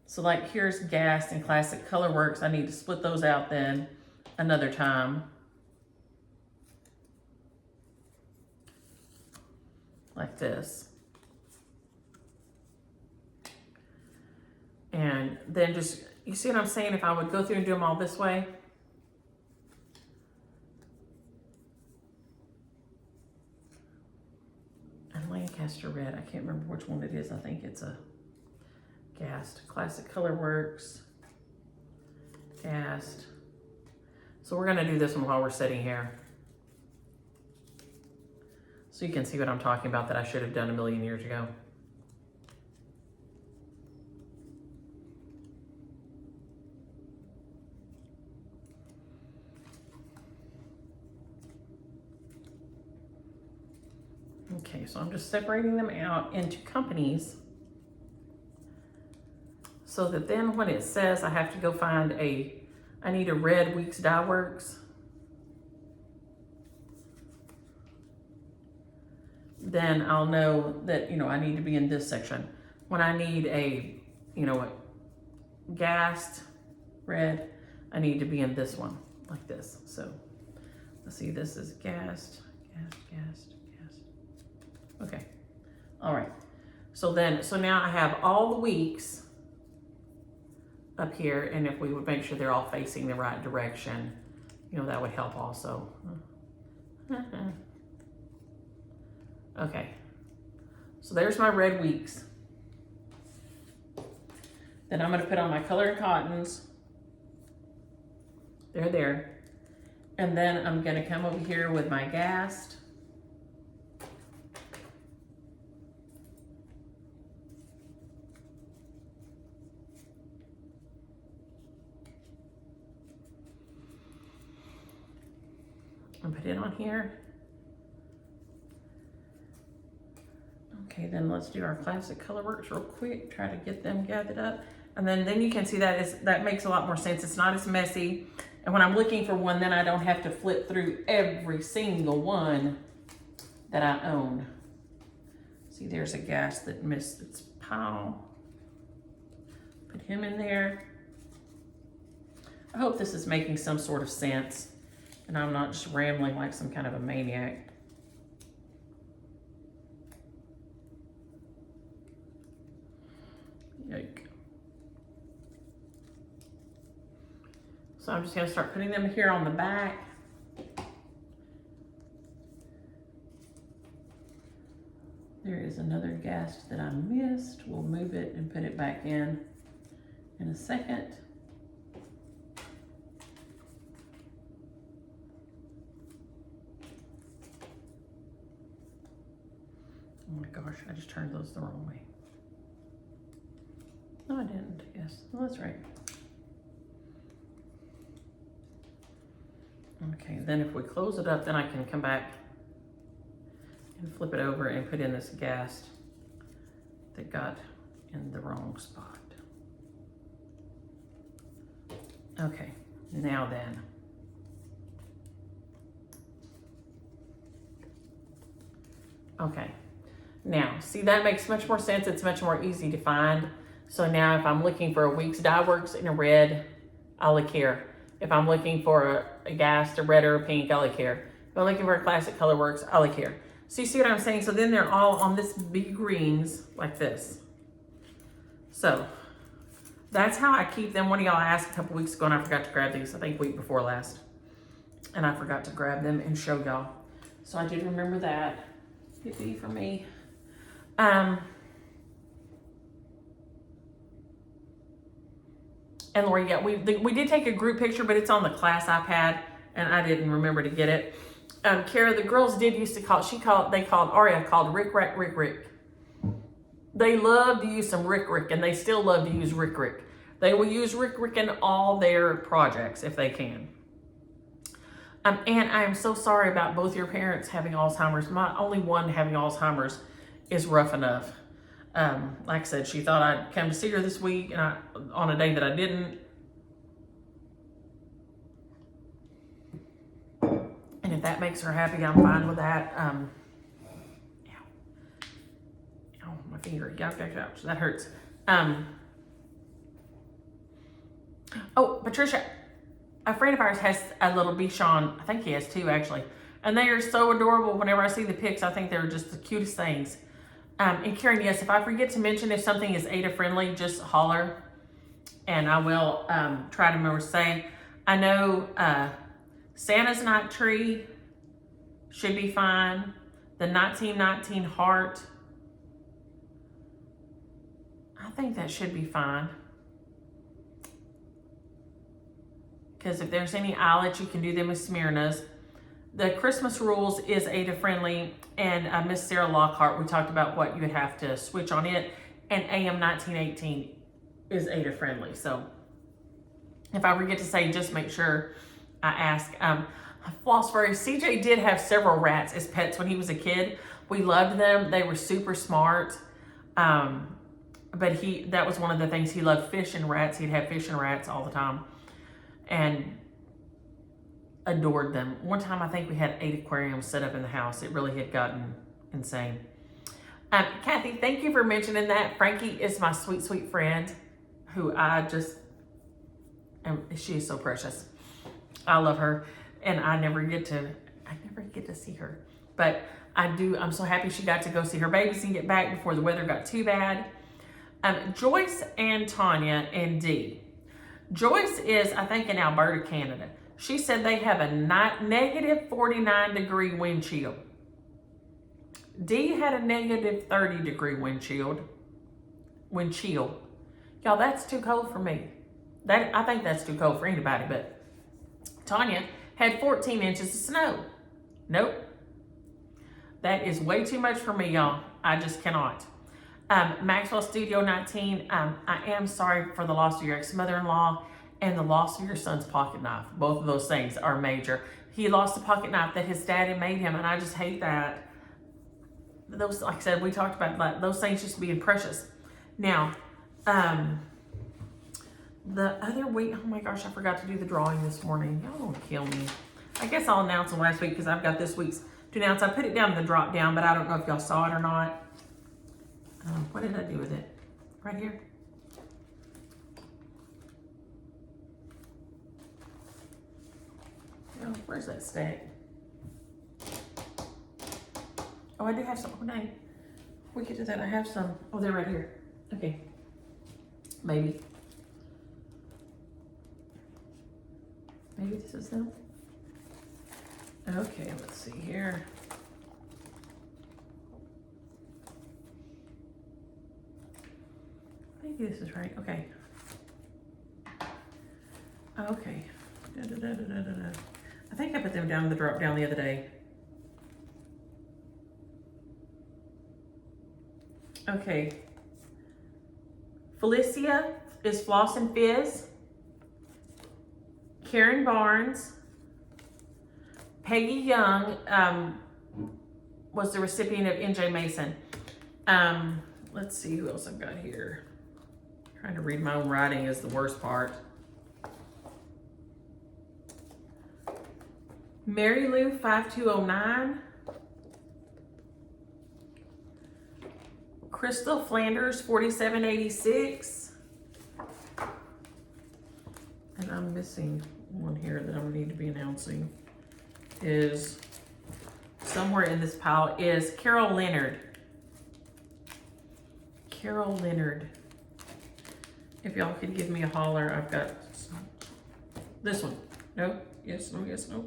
so like here's Gast and Classic Colorworks. I need to split those out then another time. Like this. And then just You see what I'm saying? If I would go through and do them all this way. And Lancaster red, I can't remember which one it is. I think it's a Gast. Classic Color Works. Gast. So we're gonna do this one while we're sitting here. So you can see what I'm talking about that I should have done a million years ago. Okay, so I'm just separating them out into companies so that then when it says I have to go find I need a red Weeks Dye Works, then I'll know that, you know, I need to be in this section. When I need a, you know, a Gast red, I need to be in this one, like this. So let's see, this is Gast. Okay, all right. So now I have all the weeks up here, and if we would make sure they're all facing the right direction, you know, that would help also. Okay, so there's my red weeks. Then I'm gonna put on my colored cottons. They're there. And then I'm gonna come over here with my Gast. And put it on here. Okay, then let's do our Classic Color Works real quick. Try to get them gathered up. And then you can see that makes a lot more sense. It's not as messy. And when I'm looking for one, then I don't have to flip through every single one that I own. See, there's a Gast that missed its pile. Put him in there. I hope this is making some sort of sense and I'm not just rambling like some kind of a maniac. Yike. So I'm just gonna start putting them here on the back. There is another Gast that I missed. We'll move it and put it back in a second. Oh my gosh, I just turned those the wrong way. No, I didn't. Yes, well, that's right. Okay, then if we close it up, then I can come back and flip it over and put in this Gast that got in the wrong spot. Okay, now then. Okay, now, see, that makes much more sense. It's much more easy to find. So now if I'm looking for a Weeks Dye Works in a red, I'll look here. If I'm looking for a Gast, a red or a pink, I'll look here. If I'm looking for a Classic Color Works, I'll look here. So you see what I'm saying? So then they're all on this big greens like this. So that's how I keep them. One of y'all asked a couple weeks ago and I forgot to grab these, I think week before last. And I forgot to grab them and show y'all. So I did remember that. Yippee for me. And Lori, yeah, we did take a group picture, but it's on the class iPad, and I didn't remember to get it. Kara, the girls did used to Aria called Rick Rack Rick Rick. They love to use some Rick Rick, and they still love to use Rick Rick. They will use Rick Rick in all their projects if they can. And I am so sorry about both your parents having Alzheimer's. My only one having Alzheimer's is rough enough. Like I said, she thought I'd come to see her this week and on a day that I didn't. And if that makes her happy, I'm fine with that. Ow, my finger, ouch, that hurts. Oh, Patricia, a friend of ours has a little Bichon. I think he has two actually. And they are so adorable. Whenever I see the pics, I think they're just the cutest things. And Karen, yes, if I forget to mention if something is Ada friendly, just holler. And I will try to remember to say, I know Santa's Night Tree should be fine. The 1919 heart, I think that should be fine. Because if there's any eyelets, you can do them with Smyrna's. The Christmas Rules is Ada friendly, and Miss Sarah Lockhart, we talked about what you would have to switch on it, and AM 1918 is Ada friendly. So if I forget to say, just make sure I ask. Floss Furry, CJ did have several rats as pets when he was a kid. We loved them. They were super smart. But that was one of the things he loved, fish and rats. He'd have fish and rats all the time and adored them. One time I think we had 8 aquariums set up in the house. It really had gotten insane. Kathy, thank you for mentioning that. Frankie is my sweet, sweet friend who she is so precious. I love her, and I never get to see her. But I do, I'm so happy she got to go see her babies and get back before the weather got too bad. Joyce and Tanya and Dee. Joyce is, I think, in Alberta, Canada. She said they have a negative 49-degree wind chill. Dee had a negative 30-degree wind chill. Y'all, that's too cold for me. I think that's too cold for anybody, but Tanya had 14 inches of snow. Nope. That is way too much for me, y'all. I just cannot. Maxwell Studio 19, I am sorry for the loss of your ex-mother-in-law and the loss of your son's pocket knife. Both of those things are major. He lost a pocket knife that his dad had made him, and I just hate that. Those, like I said, we talked about like, those things just being precious. Now, the other week, oh my gosh, I forgot to do the drawing this morning. Y'all gonna kill me. I guess I'll announce them last week because I've got this week's to announce. I put it down in the drop down, but I don't know if y'all saw it or not. What did I do with it? Right here? Oh, where's that stack? Oh, I do have some. Oh, no. We get to that. I have some. Oh, they're right here. Okay. Maybe. Maybe this is them. Okay, let's see here. Maybe this is right. Okay. Okay. I think I put them down in the drop down the other day. Okay. Felicia is Floss-nfizz. Karen Barnes. Peggy Young was the recipient of NJ Mason. Let's see who else I've got here. Trying to read my own writing is the worst part. Mary Lou 5209. Crystal Flanders 4786. And I'm missing one here that I need to be announcing. Is somewhere in this pile is Carol Leonard. Carol Leonard. If y'all could give me a holler, I've got this one. No, yes, no, yes, no.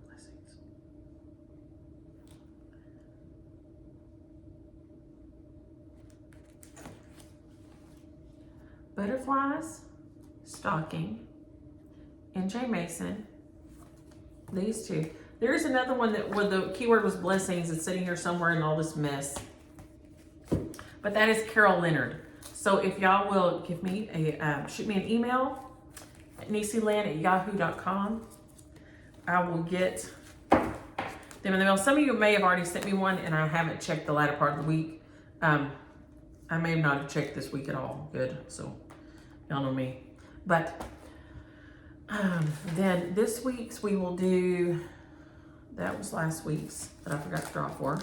Blessings. Butterflies, stocking, NJ Mason. These two. There's another one that where the keyword was blessings. It's sitting here somewhere in all this mess. But that is Carol Leonard. So if y'all will give me a, shoot me an email at niecyland@yahoo.com. I will get them in the mail. Some of you may have already sent me one and I haven't checked the latter part of the week. I may not have checked this week at all. Good, so y'all know me. But then this week's we will do, that was last week's that I forgot to draw for.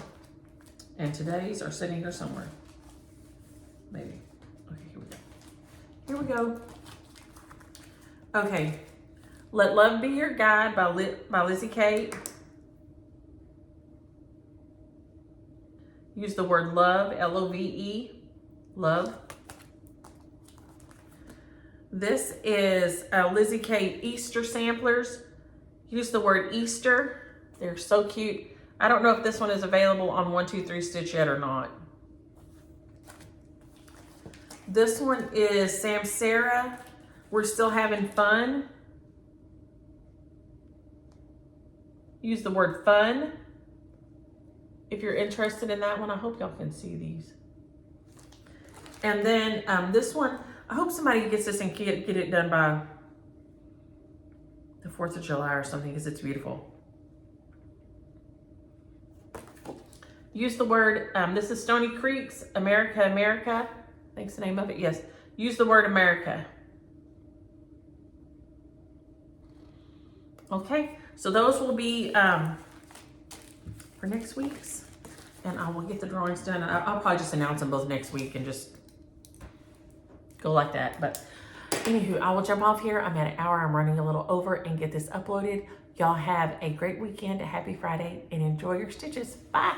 And today's are sitting here somewhere. Maybe. Okay, here we go. Here we go. Okay. Let Love Be Your Guide by Lizzie Kate. Use the word love, L-O-V-E, love. This is Lizzie Kate Easter samplers. Use the word Easter. They're so cute. I don't know if this one is available on 1-2-3 Stitch yet or not. This one is Samsara. We're Still Having Fun. Use the word fun if you're interested in that one. I hope y'all can see these. And then this one, I hope somebody gets this and get it done by the 4th of July or something, because it's beautiful. Use the word, this is Stony Creek's America, America. I think's the name of it, yes. Use the word America. Okay, so those will be for next week's. And I will get the drawings done. I'll probably just announce them both next week and just go like that. But anywho, I will jump off here. I'm at an hour. I'm running a little over and get this uploaded. Y'all have a great weekend, a happy Friday, and enjoy your stitches. Bye.